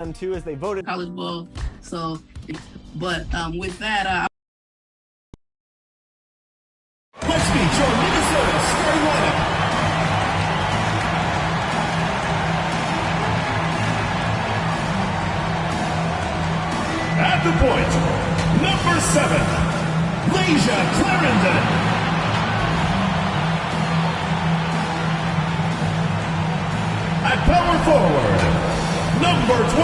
them too, as they voted college ball. So, but with that, let's meet your Minnesota starting lineup. At the point, number 7, Lasia Clarendon. At power forward, number 12,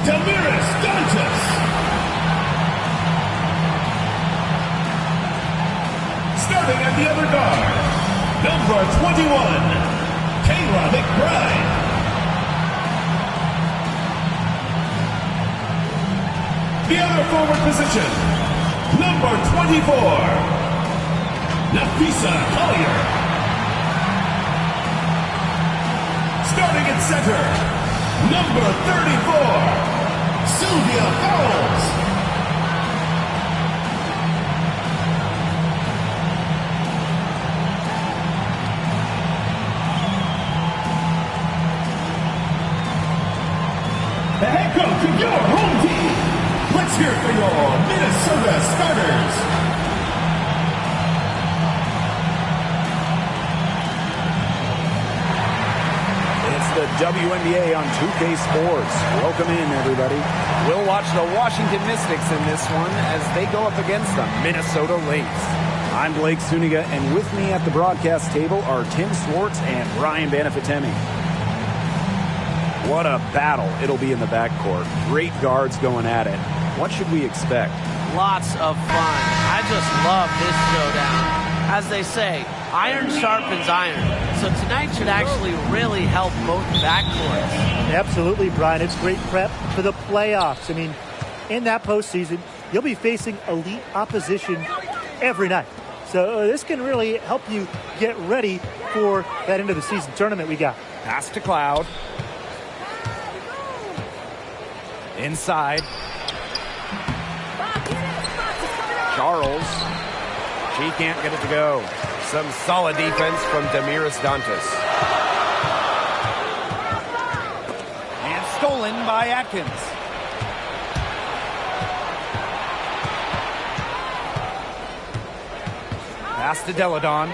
Damiris Dantas. Starting at the other guard, number 21, Kayla McBride. The other forward position, number 24, Nafisa Collier. Starting at center, number 34, Sylvia Fowles. The head coach of your home team. Let's hear it for your Minnesota starters. It's the WNBA on 2K Sports. Welcome in, everybody. We'll watch the Washington Mystics in this one as they go up against the Minnesota Lynx. I'm Blake Suniga, and with me at the broadcast table are Tim Swartz and Ryan Banafitemi. What a battle it'll be in the backcourt. Great guards going at it. What should we expect? Lots of fun. I just love this showdown. As they say, iron sharpens iron. So tonight should actually really help both backcourts. Absolutely, Brian. It's great prep for the playoffs. I mean, in that postseason, you'll be facing elite opposition every night. So this can really help you get ready for that end of the season tournament we got. Pass to Cloud. Inside. Charles. She can't get it to go. Some solid defense from Damiris Dantas. And stolen by Atkins. Pass to Deladon.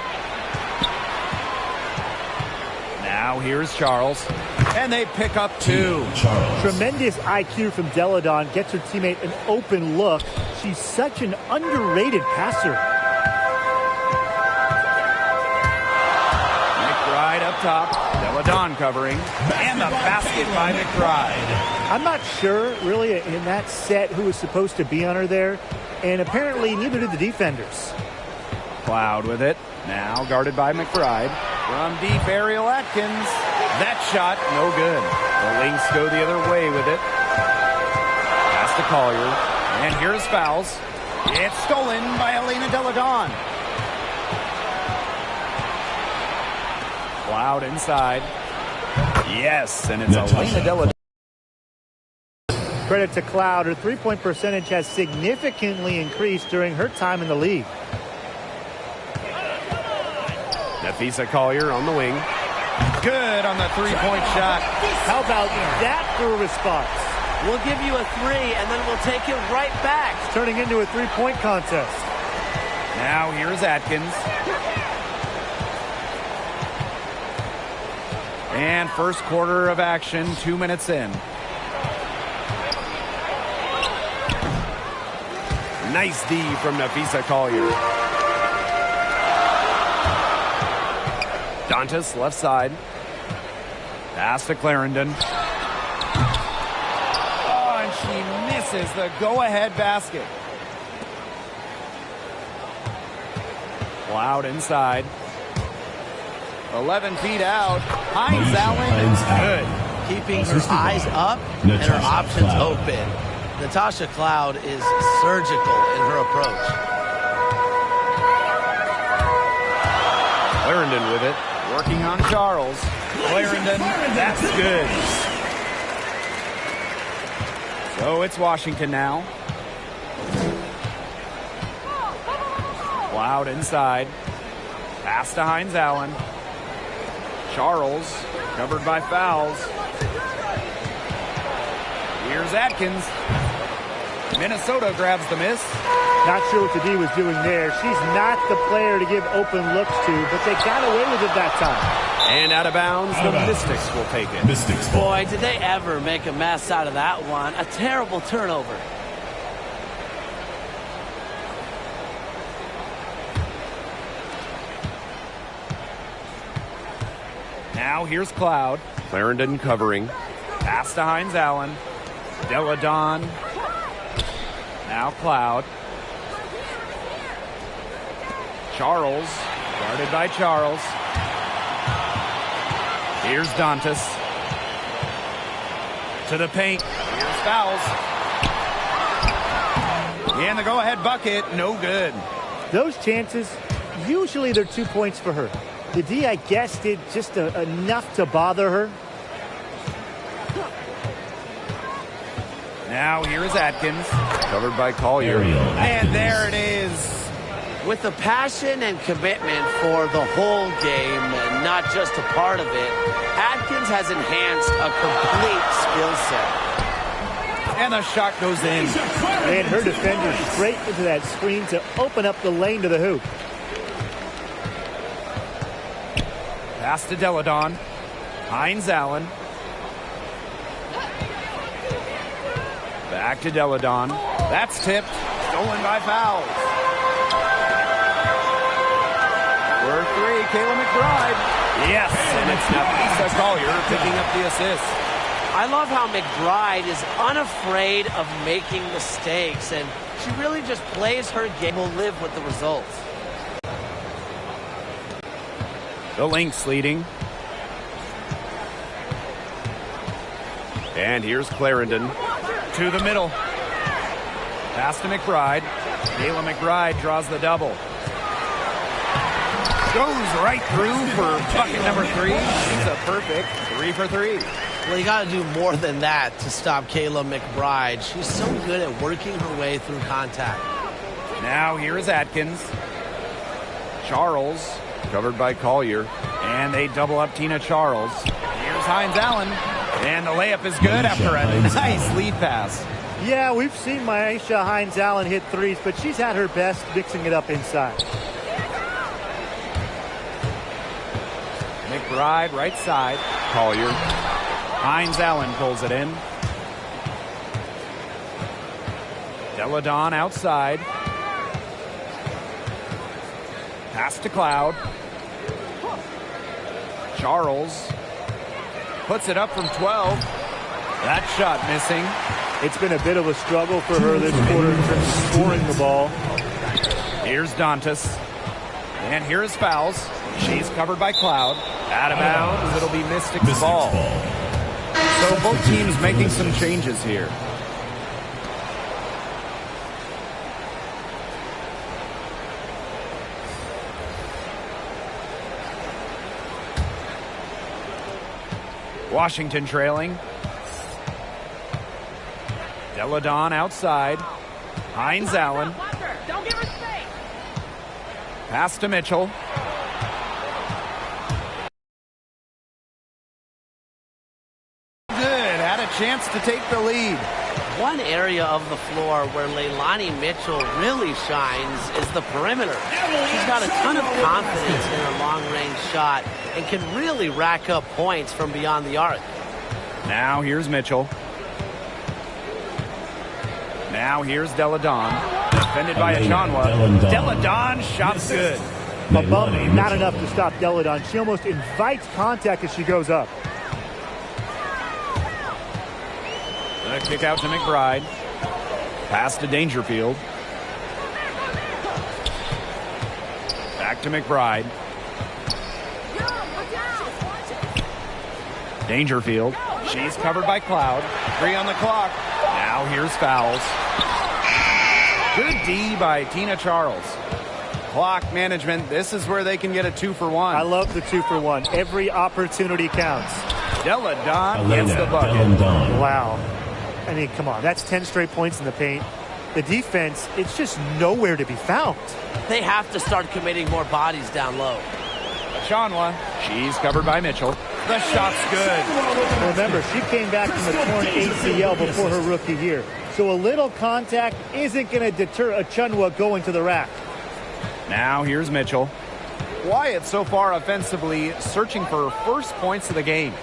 Now here's Charles. And they pick up 2. Tremendous IQ from Deladon. Gets her teammate an open look. She's such an underrated passer. McBride up top. Deladon covering. And the basket by McBride. I'm not sure, really, in that set who was supposed to be on her there. And apparently neither did the defenders. Cloud with it. Now guarded by McBride. From deep, Ariel Atkins. That shot, no good. The Lynx go the other way with it. Pass to Collier. And here's Fowles. It's stolen by Elena Deladon. Cloud inside. Yes, and it's Elena Deladon. Credit to Cloud. Her three-point percentage has significantly increased during her time in the league. Nafisa Collier on the wing. Good on the three-point shot. How about that for a response? We'll give you a 3, and then we'll take it right back. It's turning into a three-point contest. Now here's Atkins. And first quarter of action, 2 minutes in. Nice D from Nafisa Collier. Dantas left side. Pass to Clarendon. Oh, and she misses the go-ahead basket. Cloud inside. 11 feet out. Hines Allen. Good. Keeping her eyes up and her options open. Natasha Cloud is surgical in her approach. Clarendon with it. Working on Charles. Clarendon, that's good. So it's Washington now. Cloud inside. Pass to Hines Allen. Charles, covered by Fowles. Here's Atkins. Minnesota grabs the miss. Not sure what the D was doing there. She's not the player to give open looks to, but they got away with it that time. And out of bounds, the Mystics will take it. Mystics ball. Boy, did they ever make a mess out of that one. A terrible turnover. Now here's Cloud. Clarendon covering. Pass to Hines Allen. Deladon. Now Cloud. Charles. Guarded by Charles. Here's Dantas. To the paint. Here's Fowles. And the go-ahead bucket. No good. Those chances, usually they're 2 points for her. The D, I guess, did just enough to bother her. Now here is Atkins. Covered by Collier. And there it is. With the passion and commitment for the whole game, and not just a part of it, Atkins has enhanced a complete skill set. And the shot goes in. And her defender straight into that screen to open up the lane to the hoop. Pass to Deladon. Hines Allen. Back to Deladon. That's tipped. Stolen by Fowles. For three, Kayla McBride. Yes, and it's Nafisa Collier picking up the assist. I love how McBride is unafraid of making mistakes, and she really just plays her game. Will live with the results. The Lynx leading. And here's Clarendon. To the middle. Pass to McBride. Kayla McBride draws the double. Goes right through for bucket number 3. She's a perfect 3 for 3. Well, you got to do more than that to stop Kayla McBride. She's so good at working her way through contact. Now here is Atkins. Charles, covered by Collier. And they double up Tina Charles. Here's Hines Allen. And the layup is good after a nice lead pass. Yeah, we've seen Myisha Hines Allen hit threes, but she's had her best mixing it up inside. McBride right side. Collier. Hines Allen pulls it in. Deladon outside. Pass to Cloud. Charles puts it up from 12. That shot missing. It's been a bit of a struggle for her this quarter in terms of scoring the ball. Here's Dantas. And here's Fowles. She's covered by Cloud. Out of bounds. It'll be Mystics ball. So both teams making some changes here. Washington trailing. Deladon outside. Hines Allen. Pass to Mitchell. Good. Had a chance to take the lead. One area of the floor where Leilani Mitchell really shines is the perimeter. She's got a ton of confidence in her long-range shot and can really rack up points from beyond the arc. Now here's Mitchell. Now here's Deladon. Defended by Achanwa. Deladon shot's good. A bump, not enough to stop Deladon. She almost invites contact as she goes up. The kick out to McBride. Pass to Dangerfield. Back to McBride. Dangerfield. She's covered by Cloud. 3 on the clock. Now here's Fowles. Good D by Tina Charles. Clock management. This is where they can get a 2 for 1. I love the 2 for 1. Every opportunity counts. Deladon gets the bucket. Wow. I mean, come on. That's 10 straight points in the paint. The defense, it's just nowhere to be found. They have to start committing more bodies down low. Achanwa. She's covered by Mitchell. The shot's good. Remember, she came back from a torn ACL before her rookie year. So a little contact isn't going to deter Achunwa going to the rack. Now here's Mitchell. Quiet so far offensively, searching for first points of the game.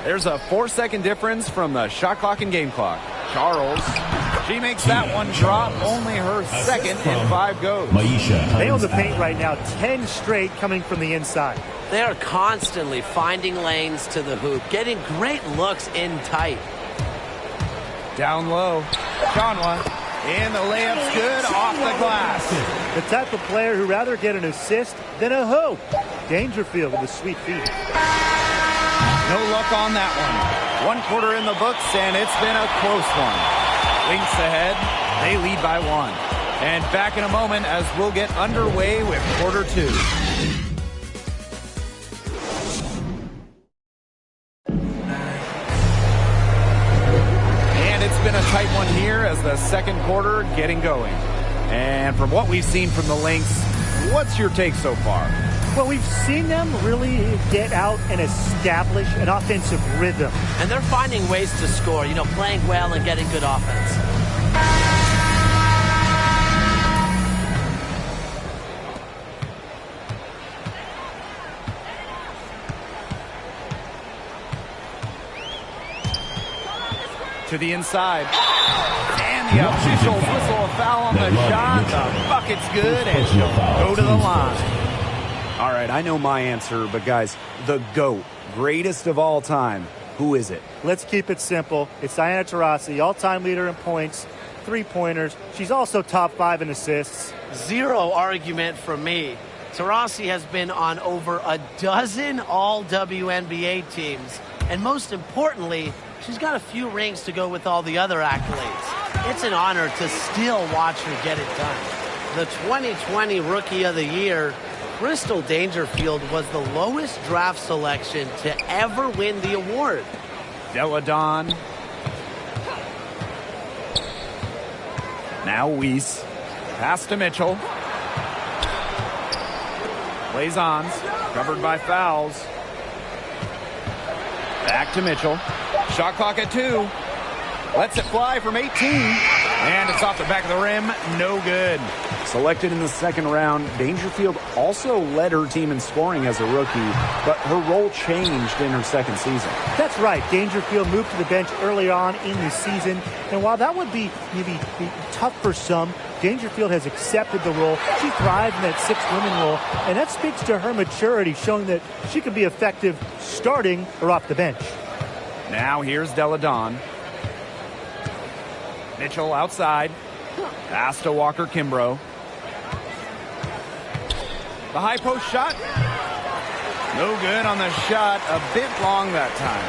There's a 4-second difference from the shot clock and game clock. Charles, she makes that one drop. Only her second in 5 goes. They own the paint right now, 10 straight coming from the inside. They are constantly finding lanes to the hoop, getting great looks in tight. Down low, Chanwa, and the layup's good off the glass. The type of player who'd rather get an assist than a hoop. Dangerfield with a sweet feed. No luck on that one. 1 quarter in the books, and it's been a close one. Lynx ahead. They lead by 1. And back in a moment as we'll get underway with quarter 2. And it's been a tight one here as the second quarter getting going. And from what we've seen from the Lynx, what's your take so far? Well, we've seen them really get out and establish an offensive rhythm. And they're finding ways to score, you know, playing well and getting good offense. To the inside. And the officials whistle a foul on the shot. The bucket's good, and she'll go to the line. All right, I know my answer, but guys, the GOAT, greatest of all time, who is it? Let's keep it simple. It's Diana Taurasi, all-time leader in points, 3-pointers. She's also top 5 in assists. Zero argument from me. Taurasi has been on over a dozen all-WNBA teams. And most importantly, she's got a few rings to go with all the other accolades. It's an honor to still watch her get it done. The 2020 Rookie of the Year, Crystal Dangerfield, was the lowest draft selection to ever win the award. Della Don. Now Weiss. Pass to Mitchell. Blazons. Covered by fouls. Back to Mitchell. Shot clock at 2. Lets it fly from 18. And it's off the back of the rim. No good. Selected in the second round, Dangerfield also led her team in scoring as a rookie, but her role changed in her second season. That's right. Dangerfield moved to the bench early on in the season. And while that would be maybe tough for some, Dangerfield has accepted the role. She thrived in that 6-women role, and that speaks to her maturity, showing that she can be effective starting or off the bench. Now here's Della Don. Mitchell outside. Pass to Walker Kimbrough. The high post shot. No good on the shot. A bit long that time.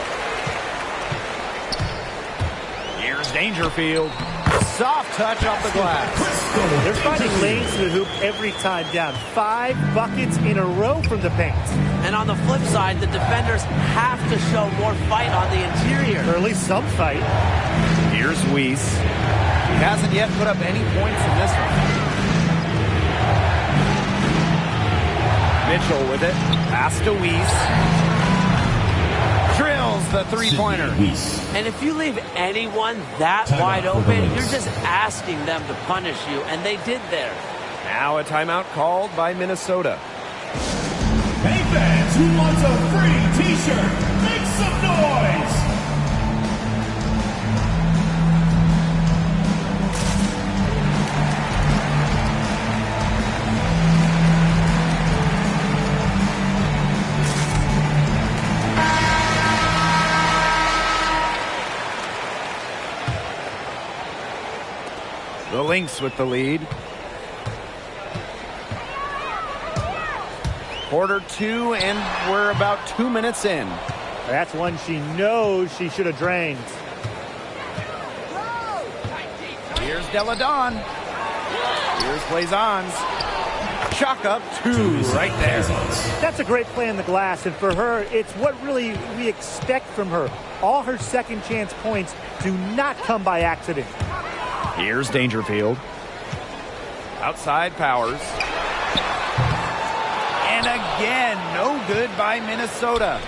Here's Dangerfield. Soft touch off the glass. They're finding lanes to the hoop every time down. 5 buckets in a row from the paint. And on the flip side, the defenders have to show more fight on the interior. Or at least some fight. Here's Weiss. He hasn't yet put up any points in this one. Mitchell with it. Pass to Weiss. Drills the 3-pointer. And if you leave anyone that wide open, you're just asking them to punish you, and they did there. Now a timeout called by Minnesota. Hey fans, who wants a free t-shirt? Make some noise! The Lynx with the lead. Quarter 2, and we're about 2 minutes in. That's one she knows she should have drained. Here's Della Don. Here's Blazons. Chalk up 2 right there. That's a great play on the glass, and for her, it's what really we expect from her. All her second chance points do not come by accident. Here's Dangerfield. Outside Powers. And again, no good by Minnesota.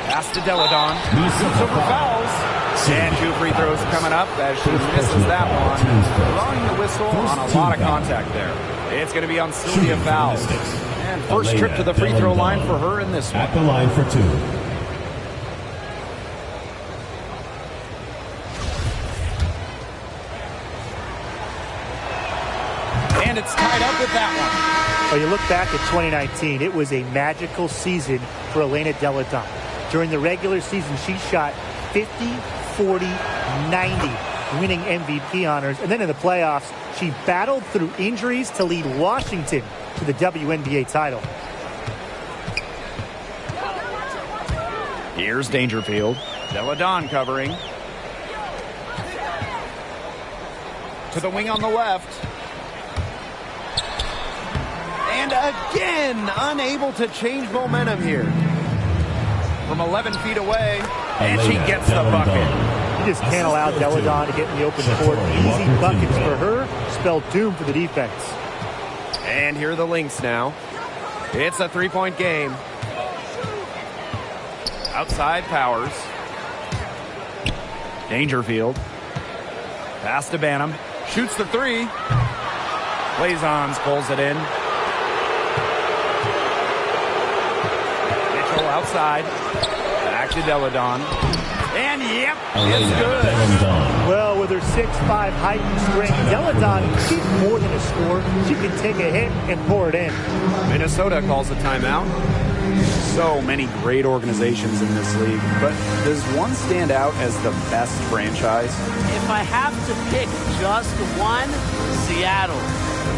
Pass to Deladon. Shoots over fouls. And 2 free throws coming up as she misses that one. Blowing the whistle on a lot of contact there. It's going to be on Sylvia Fowles. And first trip to the free throw line for her in this one. At the line for 2. And it's tied up with that one. Well, you look back at 2019, it was a magical season for Elena Deladon. During the regular season, she shot 50, 40, 90, winning MVP honors. And then in the playoffs, she battled through injuries to lead Washington to the WNBA title. Here's Dangerfield. Deladon covering. To the wing on the left. And again, unable to change momentum here. From 11 feet away, and she gets the bucket. You just can't allow Deladon to get in the open court. Easy buckets for her spell doom for the defense. And here are the Lynx now. It's a 3-point game. Outside Powers. Dangerfield. Pass to Banham. Shoots the 3. Blazons pulls it in. Mitchell outside. Back to Deladon. And yep, it's good. Well, with her 6'5" height and strength, Deladon, she's more than a scorer. She can take a hit and pour it in. Minnesota calls a timeout. So many great organizations in this league, but does one stand out as the best franchise? If I have to pick just one, Seattle.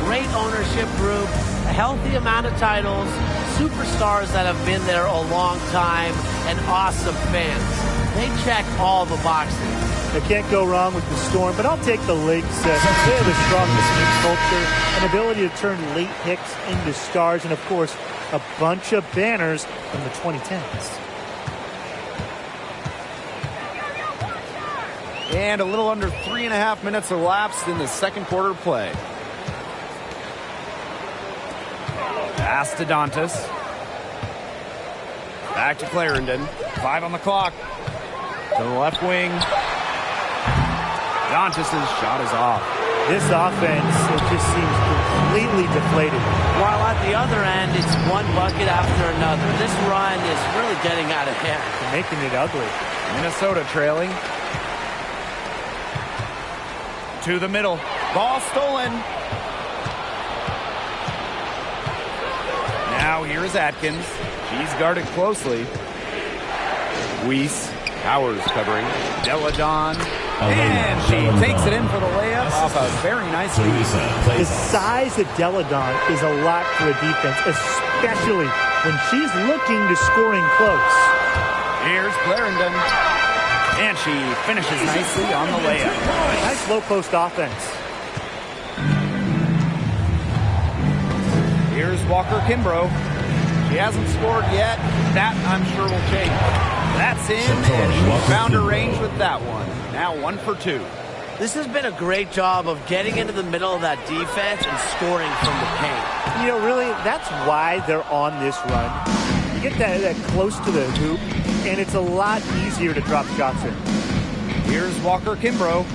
Great ownership group, a healthy amount of titles, superstars that have been there a long time, and awesome fans. They check all the boxes. I can't go wrong with the Storm, but I'll take the Lynx. They have a strong team culture, an ability to turn late picks into stars, and of course, a bunch of banners from the 2010s. And a little under 3.5 minutes elapsed in the second quarter play. Pass to Dantas. Back to Clarendon. 5 on the clock. To the left wing. Dantas' shot is off. This offense, it just seems completely deflated. While at the other end, it's one bucket after another. This run is really getting out of hand. Making it ugly. Minnesota trailing. To the middle. Ball stolen. Now here is Atkins. She's guarded closely. Weiss. Powers covering. Deladon. And she takes it in for the layup off a very nice lead. The size of Deladon is a lot for a defense, especially when she's looking to scoring close. Here's Clarendon. And she finishes nicely on the layup. Nice low post offense. Here's Walker Kimbrough. She hasn't scored yet. That, I'm sure, will change. That's in, and she found her range with that one. Now 1 for 2. This has been a great job of getting into the middle of that defense and scoring from the paint. You know, really, that's why they're on this run. You get that close to the hoop, and it's a lot easier to drop shots in. Here's Walker Kimbrough.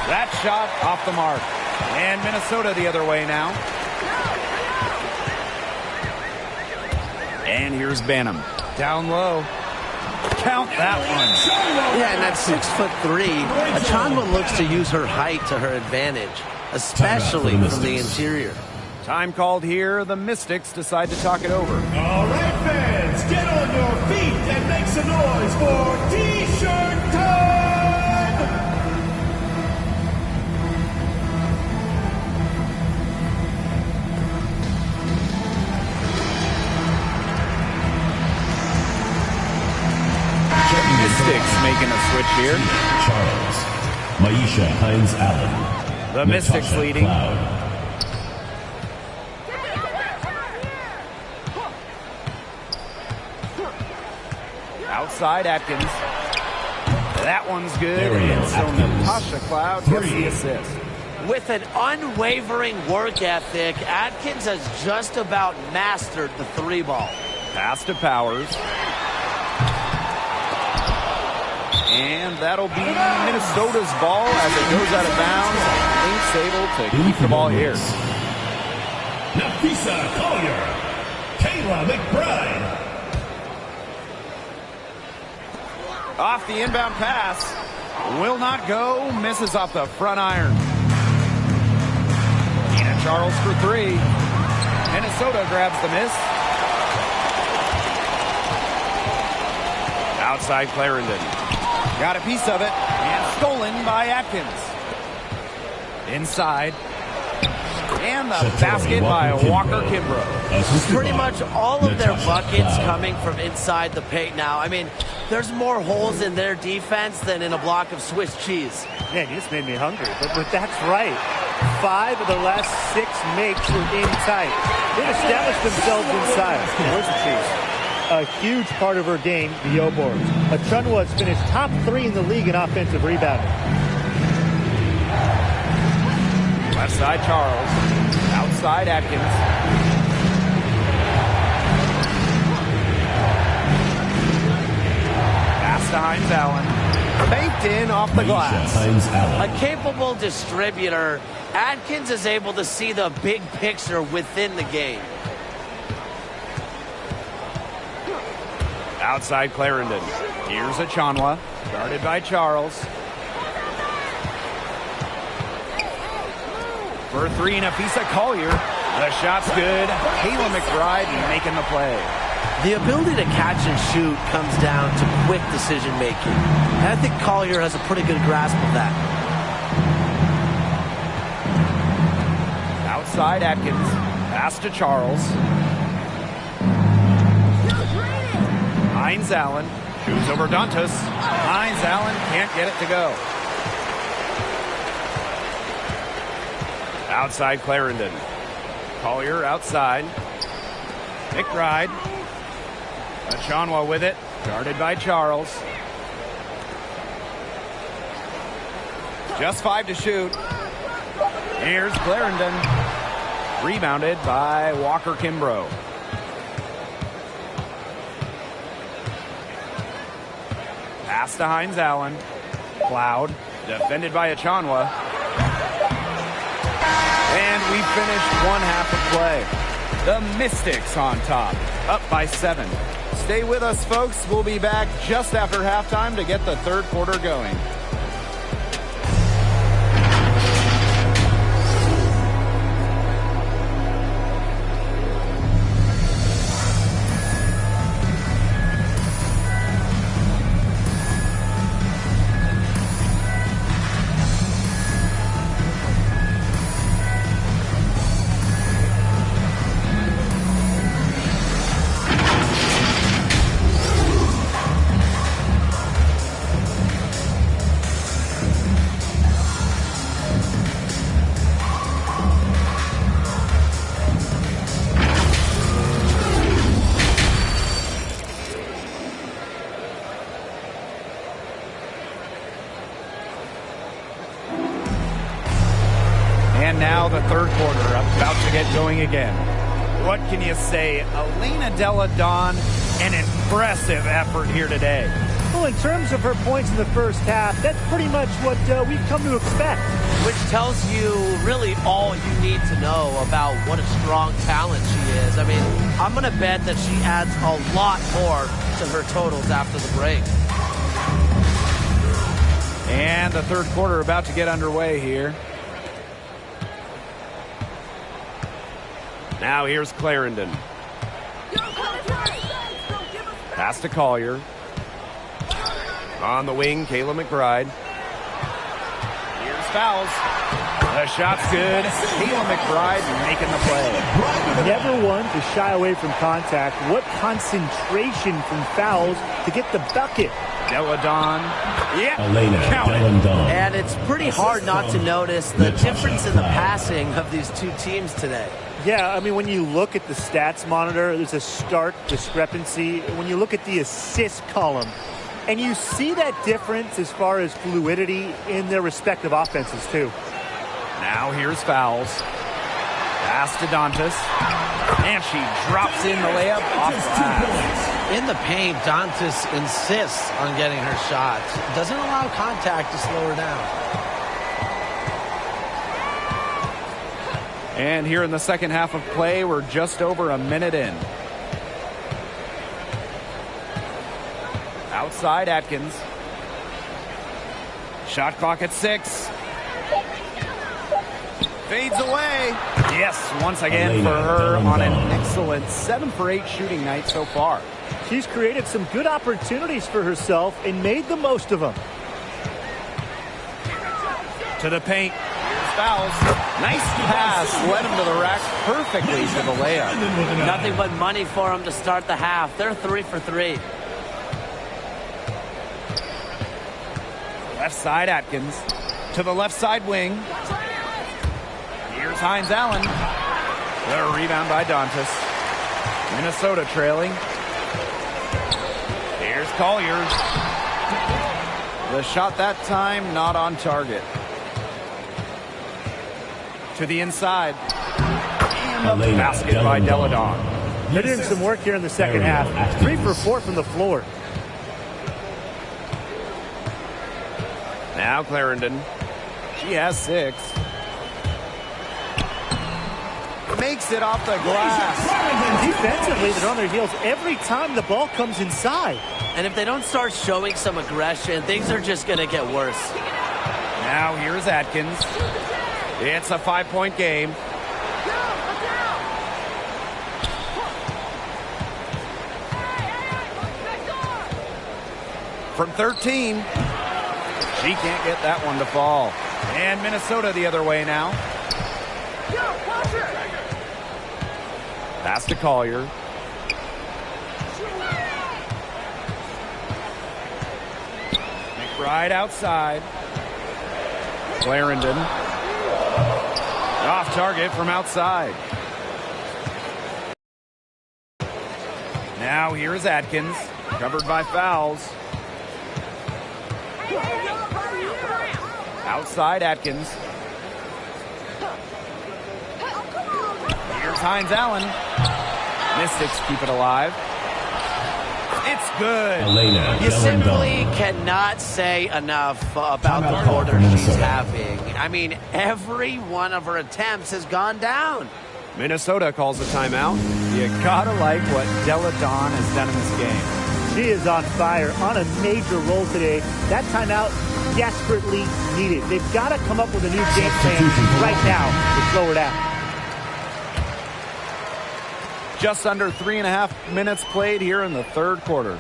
That shot off the mark. And Minnesota the other way now. And here's Banham. Down low. Count that one. Yeah, and at 6'3", Achonwa looks to use her height to her advantage, especially from the interior. Time called here. The Mystics decide to talk it over. All right, fans, get on your feet and make some noise for T-shirt time! Mystics making a switch here. Charles, Maisha Hines-Allen, The Mystics Natasha leading. Cloud. Outside Atkins. That one's good. Ariel And so Atkins. Natasha Cloud gets the 3. assist. With an unwavering work ethic, Atkins has just about mastered the 3-ball. Pass to Powers. And that'll be Minnesota's ball as it goes out of bounds. Lynx able to keep the ball here. Nafisa Collier, Kayla McBride. Off the inbound pass. Will not go. Misses off the front iron. Tina Charles for 3. Minnesota grabs the miss. Outside Clarendon. Got a piece of it. And stolen by Atkins. Inside. And the basket by Walker Kimbrough. Pretty much all of their buckets coming from inside the paint now. I mean, there's more holes in their defense than in a block of Swiss cheese. Man, you just made me hungry. But that's right. 5 of the last 6 makes were inside. They've established themselves inside. Where's the cheese? A huge part of her game, the O-boards. Achunwa's finished top 3 in the league in offensive rebounding. Left side Charles. Outside Atkins. Pass to Hines Allen. Baked in off the glass. A capable distributor, Atkins is able to see the big picture within the game. Outside Clarendon. Here's Achunwa. Guarded by Charles. For 3, Nafisa Collier. The shot's good. Kayla McBride making the play. The ability to catch and shoot comes down to quick decision making. And I think Collier has a pretty good grasp of that. Outside Atkins. Pass to Charles. Hines Allen. Shoots over Dantas. Hines Allen can't get it to go. Outside Clarendon. Collier outside. McBride. Achunwa with it. Guarded by Charles. Just 5 to shoot. Here's Clarendon. Rebounded by Walker Kimbrough. Pass to Hines Allen. Cloud. Defended by Achunwa. And we finished 1/2 of play. The Mystics on top, up by 7. Stay with us, folks. We'll be back just after halftime to get the 3rd quarter going. And now the 3rd quarter about to get going again. What can you say? Elena Delle Donne, an impressive effort here today. Well, in terms of her points in the first half, that's pretty much what we've come to expect. Which tells you really all you need to know about what a strong talent she is. I mean, I'm going to bet that she adds a lot more to her totals after the break. And the 3rd quarter about to get underway here. Now here's Clarendon. Pass to Collier. On the wing, Kayla McBride. Here's fouls. The shot's good. Kayla McBride making the play. Never one to shy away from contact. What concentration from fouls to get the bucket. Delle Donne. Yeah. Elena Delle Donne. And it's pretty hard not to notice the difference in the passing of these two teams today. Yeah, I mean, when you look at the stats monitor, there's a stark discrepancy. When you look at the assist column, and you see that difference as far as fluidity in their respective offenses, too. Now here's fouls. Pass to Dantas. And she drops in the layup off glass. In the paint, Dantas insists on getting her shot. Doesn't allow contact to slow her down. And here in the second half of play, we're just over a minute in. Outside Atkins. Shot clock at 6. Fades away. Yes, once again for her on an excellent 7 for 8 shooting night so far. She's created some good opportunities for herself and made the most of them. To the paint. Here's fouls. Nice pass. Led him to the rack perfectly to the layup. Nothing but money for them to start the half. They're 3 for 3. Left side Atkins. To the left side wing. Here's Hines Allen. The rebound by Dantas. Minnesota trailing. Here's Collier. The shot that time not on target. To the inside. And the basket by Deladon. They're doing some work here in the second half. 3 for 4 from the floor. Now Clarendon. She has 6. Makes it off the glass. Defensively, they're on their heels every time the ball comes inside. And if they don't start showing some aggression, things are just going to get worse. Now here's Atkins. It's a 5-point game. From 13. She can't get that one to fall. And Minnesota the other way now. Pass to Collier. McBride outside. Clarendon. Off target from outside. Now here is Atkins. Covered by fouls. Outside Atkins. Here's Hines Allen. Mystics keep it alive. It's good. You simply cannot say enough about the quarter she's having. I mean, every one of her attempts has gone down. Minnesota calls a timeout. You gotta like what Deladon has done in this game. She is on fire, on a major roll today. That timeout desperately needed. They've got to come up with a new game plan right now to slow her down. Just under 3.5 minutes played here in the third quarter.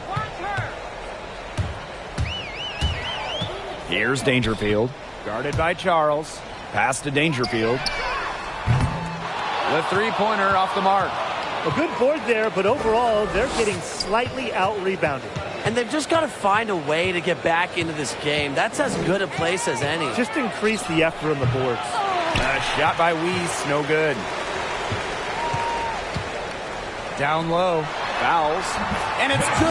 Here's Dangerfield. Guarded by Charles. Pass to Dangerfield. The three-pointer off the mark. A good board there, but overall, they're getting slightly out-rebounded. And they've just got to find a way to get back into this game. That's as good a place as any. Just increase the effort on the boards. A shot by Weiss, no good. Down low, fouls, and it's good.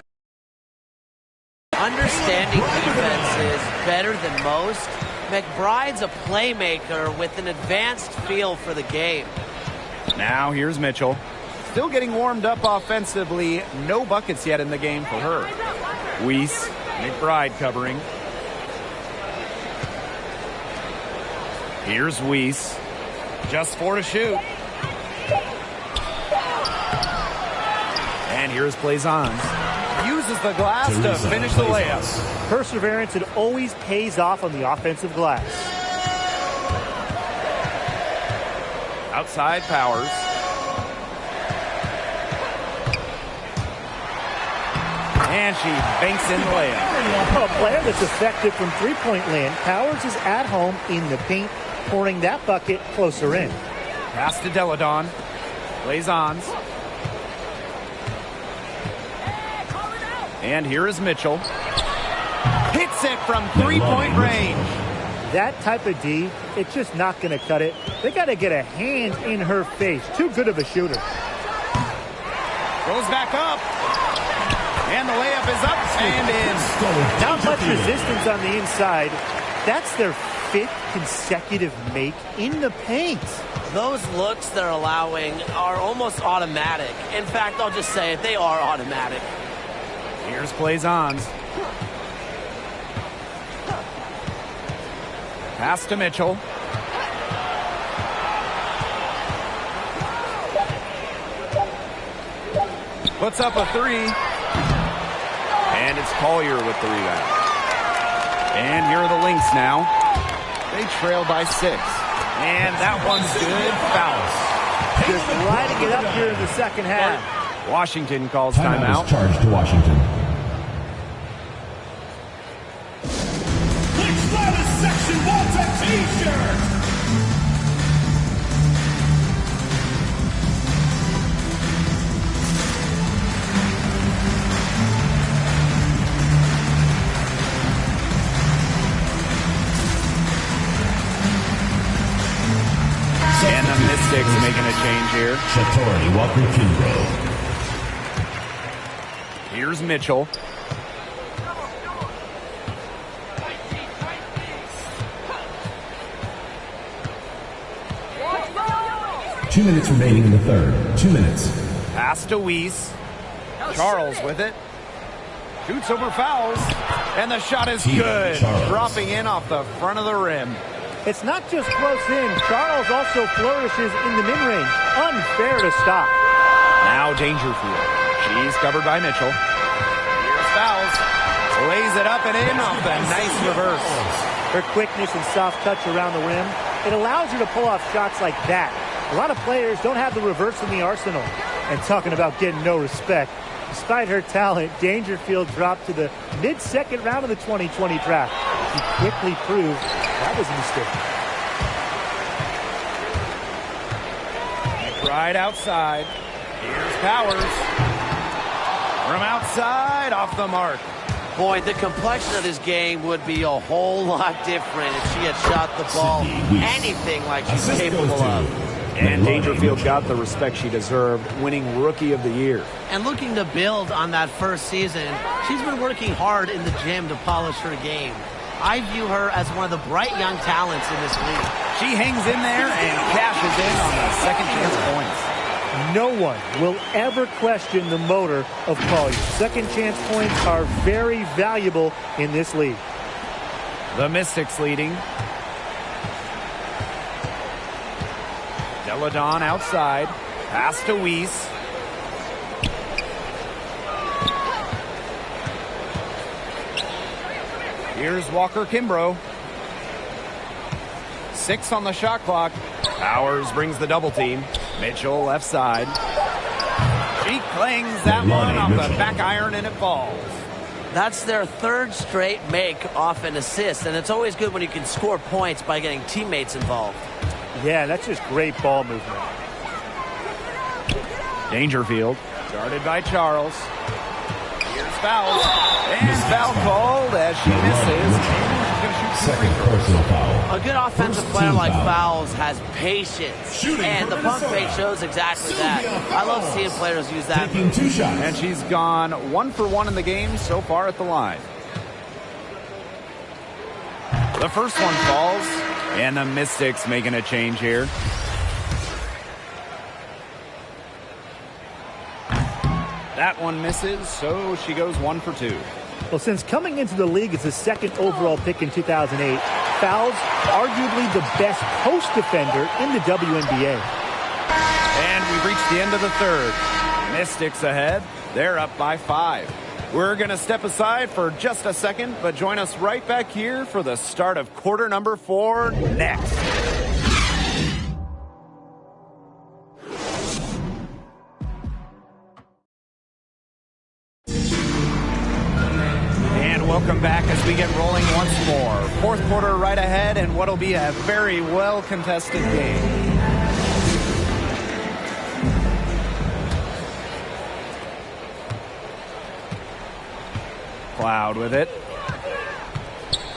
Understanding defense is better than most. McBride's a playmaker with an advanced feel for the game. Now here's Mitchell. Still getting warmed up offensively. No buckets yet in the game for her. Weiss, McBride covering. Here's Weiss. Just 4 to shoot. And here's Blazons. Uses the glass to finish the layup. Perseverance, it always pays off on the offensive glass. Outside Powers. And she banks in the layup. A player that's effective from three-point land. Powers is at home in the paint, pouring that bucket closer in. Pass to Deladon. Blazons. And here is Mitchell. Hits it from three-point range. That type of D, it's just not going to cut it. They got to get a hand in her face. Too good of a shooter. Goes back up. And the layup is up and in. Not much resistance on the inside. That's their 5th consecutive make in the paint. Those looks they're allowing are almost automatic. In fact, I'll just say it, they are automatic. Here's Blazons. Pass to Mitchell. Puts up a 3. And it's Collier with the rebound. And here are the Lynx now. They trail by 6. And that one's good. Fouls. Just lighting it up here in the second half. Washington calls Timeout timeout. is charged to Washington. Lynx Lattice section wants a t-shirt. And the Mystics making a change here. Shatori Walker-Kimbrough. Here's Mitchell. Two minutes remaining in the third. 2 minutes. Pass to Weiss. Charles with it. Shoots over fouls. And the shot is good. Charles. Dropping in off the front of the rim. It's not just close in. Charles also flourishes in the mid-range. Unfair to stop. Now Dangerfield. She's covered by Mitchell. Here's fouls. Lays it up and in off the nice reverse. Her quickness and soft touch around the rim, it allows her to pull off shots like that. A lot of players don't have the reverse in the arsenal. And talking about getting no respect, despite her talent, Dangerfield dropped to the mid-second round of the 2020 draft. She quickly proved that was a mistake. Right outside. Here's Powers. From outside, off the mark. Boy, the complexion of this game would be a whole lot different if she had shot the ball anything like she's capable of. And Dangerfield got the respect she deserved, winning Rookie of the Year. And looking to build on that first season, she's been working hard in the gym to polish her game. I view her as one of the bright young talents in this league. She hangs in there and cashes in on the second chance points. No one will ever question the motor of Collier. Second chance points are very valuable in this league. The Mystics leading. Deladon outside. Pass to Weiss. Here's Walker-Kimbrough. 6 on the shot clock. Powers brings the double team. Mitchell left side. She clings that one off the back iron and it falls. That's their third straight make off an assist, and it's always good when you can score points by getting teammates involved. Yeah, that's just great ball movement. Dangerfield, guarded by Charles. Here's fouls. And foul called as she misses. Second personal foul. A good offensive player like Fouls has patience, and the pump fake shows exactly that. I love seeing players use that. Taking 2 shots. And she's gone 1 for 1 in the game so far at the line. The first one falls, and the Mystics making a change here. That one misses, so she goes 1 for 2. Well, since coming into the league as the second overall pick in 2008, Fouls arguably the best post defender in the WNBA. And we've reached the end of the third. Mystics ahead. They're up by 5. We're going to step aside for just a second, but join us right back here for the start of quarter number 4 next. Welcome back as we get rolling once more. Fourth quarter right ahead and what'll be a very well contested game. Cloud with it.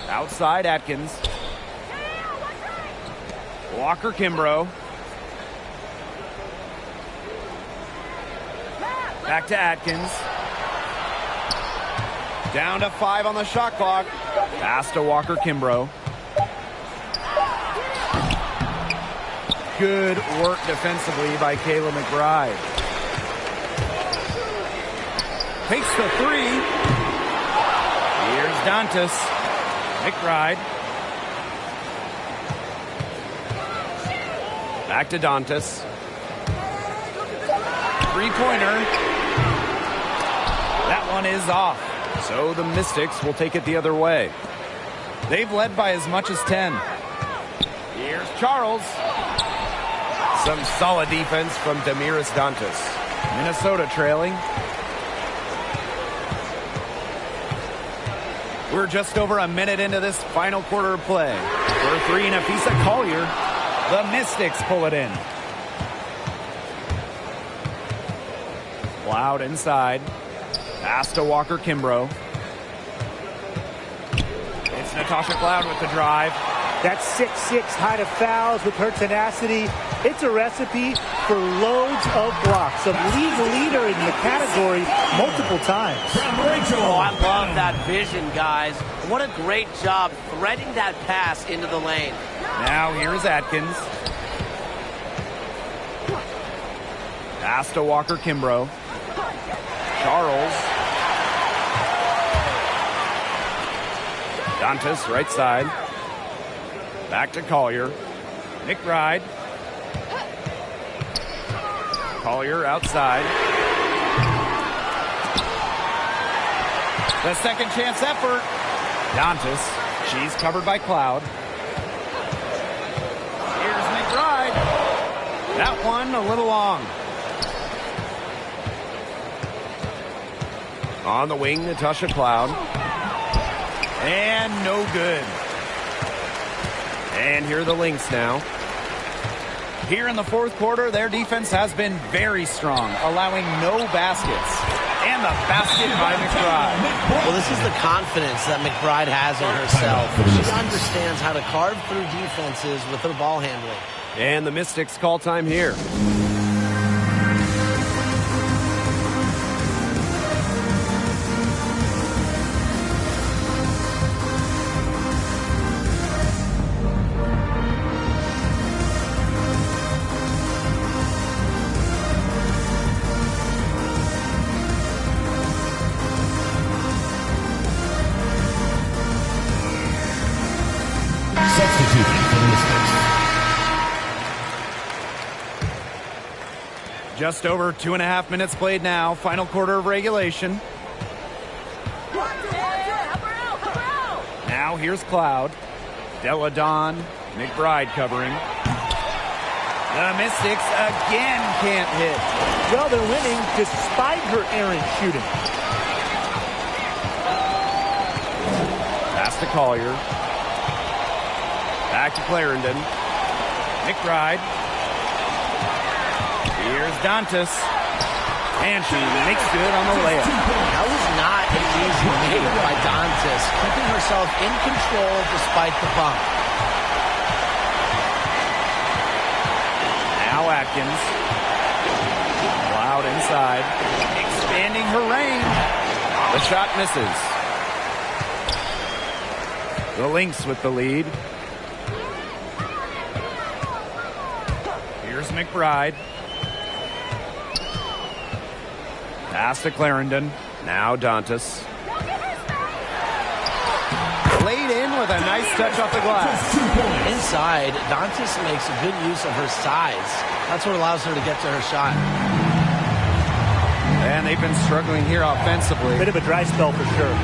Outside Atkins. Walker-Kimbrough. Back to Atkins. Down to 5 on the shot clock. Pass to Walker-Kimbrough. good work defensively by Kayla McBride. Takes the three. Here's Dantas. McBride. Back to Dantas. Three-pointer. That one is off. So the Mystics will take it the other way. They've led by as much as 10. Here's Charles. Some solid defense from Damiris Dantas. Minnesota trailing. We're just over a minute into this final quarter of play. For three, Nafisa Collier. The Mystics pull it in. Cloud inside. Pass to Walker Kimbrough. It's Natasha Cloud with the drive. That 6'6" height of fouls with her tenacity. It's a recipe for loads of blocks. A league leader in the category multiple times. Oh, I love that vision, guys. What a great job threading that pass into the lane. Now here's Atkins. Pass to Walker Kimbrough. Charles. Dantas, right side. Back to Collier. McBride. Collier outside. The second chance effort. Dantas. She's covered by Cloud. Here's McBride. That one a little long. On the wing, Natasha Cloud. And no good. And here are the Lynx now. Here in the fourth quarter, their defense has been very strong, allowing no baskets. And the basket by McBride. Well, this is the confidence that McBride has in herself. She understands how to carve through defenses with her ball handling. And the Mystics call time here. Substituting for the Mystics. Just over 2.5 minutes played now. Final quarter of regulation. Now here's Cloud. Della Don. McBride covering. The Mystics again can't hit. Well, they're winning despite her errant shooting. Pass to Collier. Back to Clarendon. McBride. Here's Dantas. And she makes good on the layup. That was not an easy make by Dantas, keeping herself in control despite the bump. Now Atkins. Cloud inside. Expanding her range. The shot misses. The Lynx with the lead. Here's McBride. Pass to Clarendon. Now Dantas. Laid in with a nice touch off the glass. Inside, Dantas makes a good use of her size. That's what allows her to get to her shot. And they've been struggling here offensively. Bit of a dry spell for sure.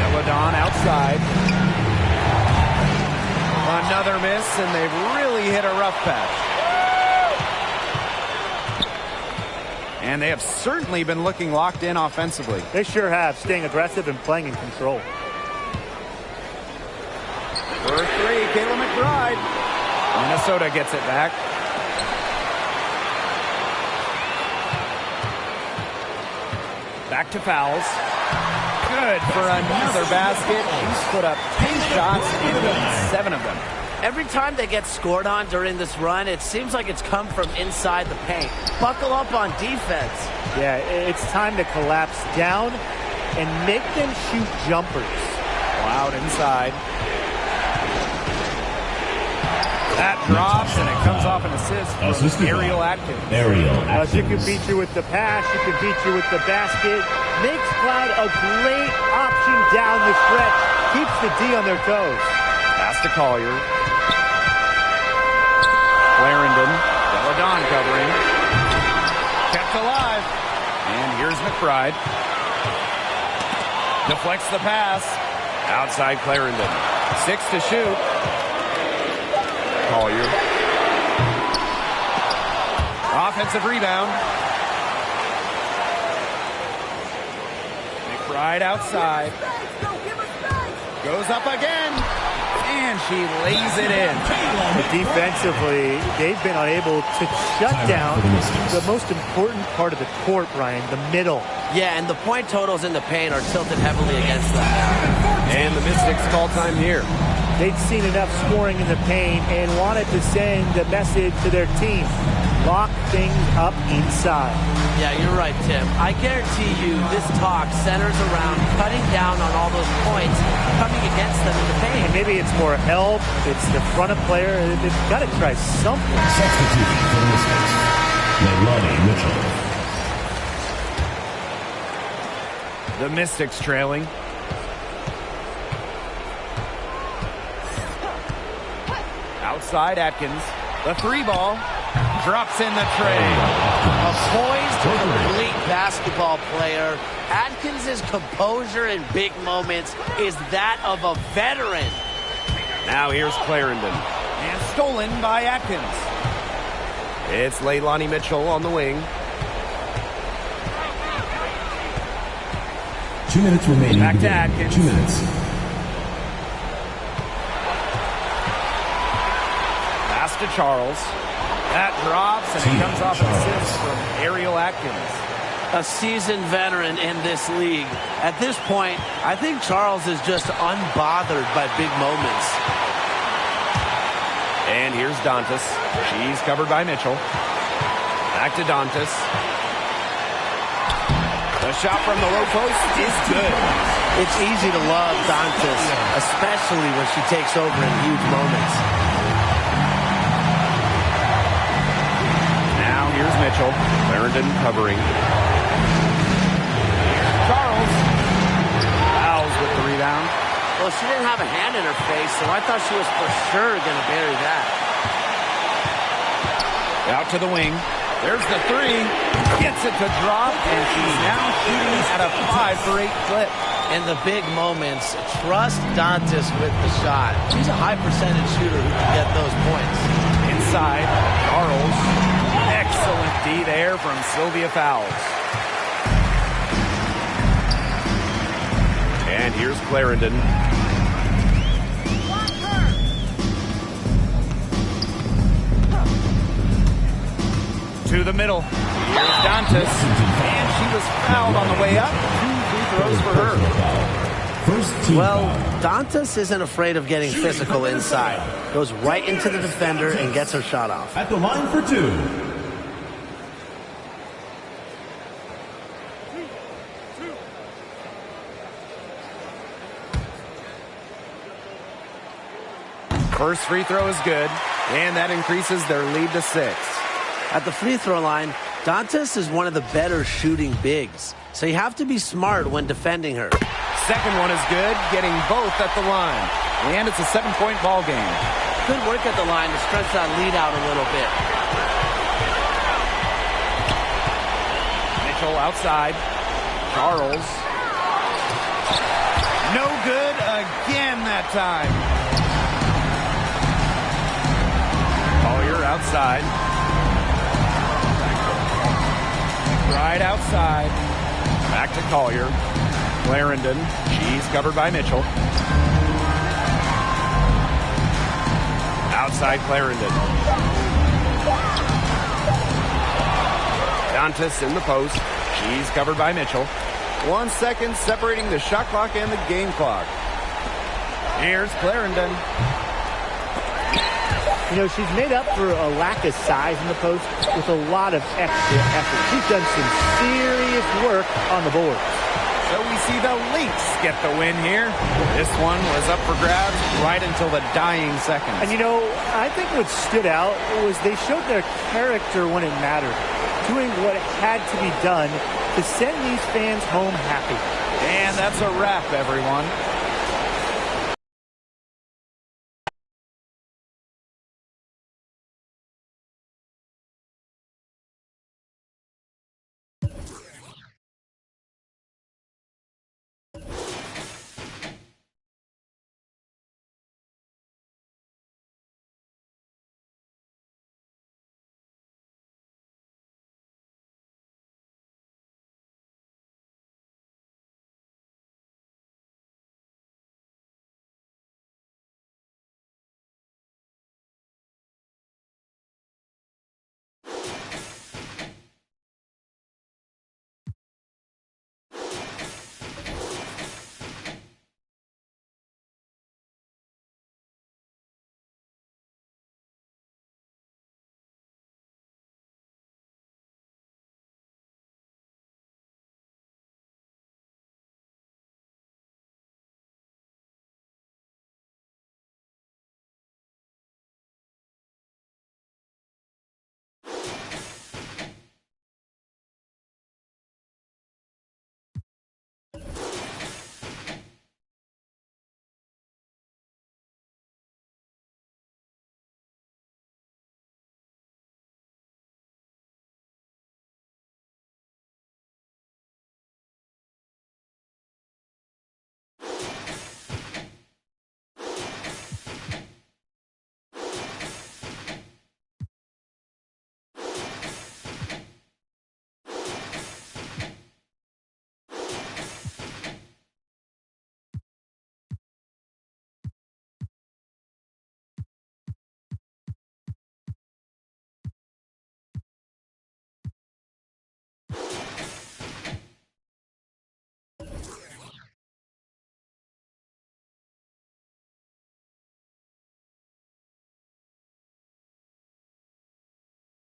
Deladon outside. Another miss, and they've really hit a rough patch. And they have certainly been looking locked in offensively. They sure have, staying aggressive and playing in control. For three, Kayla McBride. Minnesota gets it back. Back to fouls. Good for another basket. He's put up 10 shots and 7 of them. Every time they get scored on during this run, it seems like it's come from inside the paint. Buckle up on defense. Yeah, it's time to collapse down and make them shoot jumpers. Cloud inside. That drops, and it comes off an assist from Ariel Atkins. She can beat you with the pass. She can beat you with the basket. Makes Cloud a great option down the stretch. Keeps the D on their toes. Pass to Collier. Clarendon. Deladon covering. Kept alive. And here's McBride. Deflects the pass. Outside Clarendon. 6 to shoot. Collier. Offensive rebound. McBride outside. Goes up again. And she lays it in. Defensively, they've been unable to shut down the most important part of the court, Brian, the middle. Yeah, and the point totals in the paint are tilted heavily against them. And the Mystics call time here. They'd seen enough scoring in the paint and wanted to send the message to their team. Lock things up inside. Yeah, you're right, Tim. I guarantee you this talk centers around cutting down on all those points coming against them in the paint. And maybe it's more help. It's the front of player. They've got to try something. Substituting for the Mystics, Leilani Mitchell. The Mystics trailing. Outside Atkins. The 3-ball. Drops in the tray. A poised, complete basketball player. Atkins' composure in big moments is that of a veteran. Now here's Clarendon. And stolen by Atkins. It's Leilani Mitchell on the wing. 2 minutes remaining. Back to Atkins. 2 minutes. Pass to Charles. That drops, and it comes off an assist from Ariel Atkins. A seasoned veteran in this league. At this point, I think Charles is just unbothered by big moments. And here's Dantas. She's covered by Mitchell. Back to Dantas. The shot from the low post is good. It's easy to love Dantas, especially when she takes over in huge moments. Now here's Mitchell. Clarendon covering. Charles. Fouls with the rebound. Well, she didn't have a hand in her face, so I thought she was for sure going to bury that. Out to the wing. There's the 3. Gets it to drop, and she's now shooting at a 5-for-8 clip. In the big moments, trust Dantas with the shot. She's a high percentage shooter who can get those points. Inside, Charles. Excellent D there from Sylvia Fowles. And here's Clarendon. To the middle. Here's Dantas. And she was fouled on the way up. 2 free throws for her. First team Well, foul. Dantas isn't afraid of getting physical inside. Goes right into the defender and gets her shot off. At the line for 2. First free throw is good, and that increases their lead to 6. At the free throw line, Dantas is one of the better shooting bigs, so you have to be smart when defending her. Second one is good, getting both at the line. And it's a 7-point ball game. Good work at the line to stretch that lead out a little bit. Mitchell outside. Charles. No good again that time. Collier outside. Right outside. Back to Collier. Clarendon. She's covered by Mitchell. Outside Clarendon. Dantas in the post. She's covered by Mitchell. 1 second separating the shot clock and the game clock. Here's Clarendon. You know, she's made up for a lack of size in the post with a lot of extra effort. She's done some serious work on the board. So we see the Lynx get the win here. This one was up for grabs right until the dying seconds. And, you know, I think what stood out was they showed their character when it mattered, doing what had to be done to send these fans home happy. And that's a wrap, everyone.